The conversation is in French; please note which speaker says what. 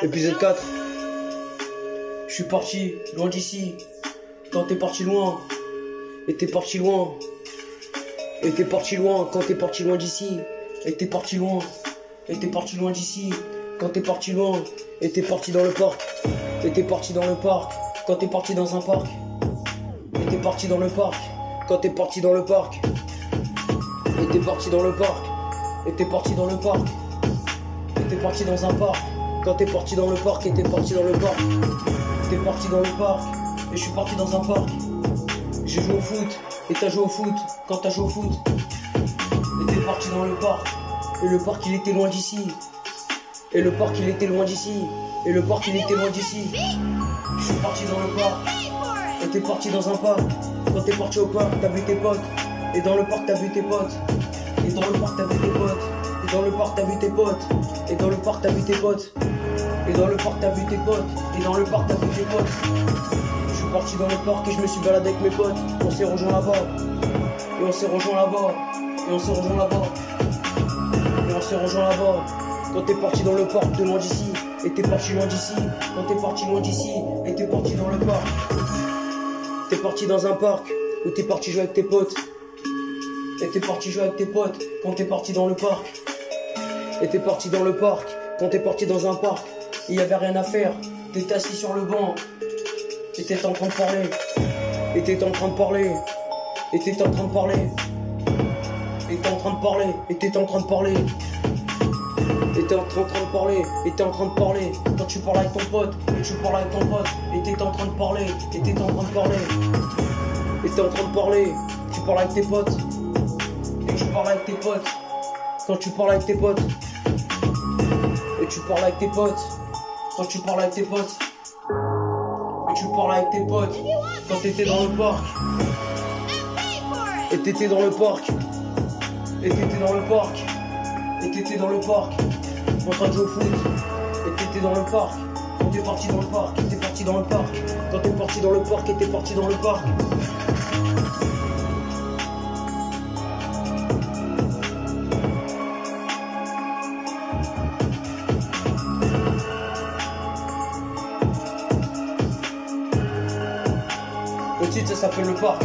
Speaker 1: Épisode 4. Je suis parti loin d'ici. Quand t'es parti loin. Et t'es parti loin. Et t'es parti loin. Quand t'es parti loin d'ici. Et t'es parti loin. Et t'es parti loin d'ici. Quand t'es parti loin. Et t'es parti dans le parc. Et t'es parti dans le parc. Quand t'es parti dans un parc. Et t'es parti dans le parc. Quand t'es parti dans le parc. Et t'es parti dans le parc. Et t'es parti dans le parc. Et t'es parti dans un parc. Quand t'es parti dans le parc. Et t'es parti dans le parc. T'es parti dans le parc. Et je suis parti dans un parc. J'ai joué au foot. Et t'as joué au foot. Quand t'as joué au foot. Et t'es parti dans le parc. Et le parc il était loin d'ici. Et le parc il était loin d'ici. Et le parc il était loin d'ici. Je suis parti dans le parc. Et t'es parti dans un parc. Quand t'es parti au parc, t'as vu tes potes. Et dans le parc t'as vu tes potes. Et dans le parc t'as vu tes potes. Et dans le parc t'as vu tes potes. Et dans le parc t'as vu tes potes. Et dans le parc t'as vu tes potes. Et dans le parc t'as vu tes potes. Je suis parti dans le parc et je me suis baladé avec mes potes. On s'est rejoint là-bas. Et on s'est rejoint là-bas. Et on s'est rejoint là-bas. Et on s'est rejoint là-bas. Quand t'es parti dans le parc de loin d'ici. Et t'es parti loin d'ici. Quand t'es parti loin d'ici. Et t'es parti dans le parc. T'es parti dans un parc. Où t'es parti jouer avec tes potes. Et t'es parti jouer avec tes potes. Quand t'es parti dans le parc. Et t'es parti dans le parc. Quand t'es parti dans un parc. Il y avait rien à faire. T'étais assis sur le banc. Et t'étais en train de parler. Et t'étais en train de parler. Et t'étais en train de parler. Et t'étais en train de parler. Et t'étais en train de parler. Et t'es en train de parler, et t'es en train de parler. Quand tu parles avec ton pote, et tu parles avec ton pote. Et t'es en train de parler, et t'es en train de parler. Et t'es en train de parler, tu parles avec tes potes. Et tu parles avec tes potes. Quand tu parles avec tes potes. Et tu parles avec tes potes. Quand tu parles avec tes potes. Et tu parles avec tes potes. Quand t'étais dans le parc. Et t'étais dans le parc. Et t'étais dans le parc. Et t'étais dans le parc. En train de jouer au foot. Et t'étais dans le parc. Quand t'es parti dans le parc. Et t'es parti dans le parc. Quand t'es parti dans le parc. Et t'es parti dans le parc. Le titre ça s'appelle Le Parc.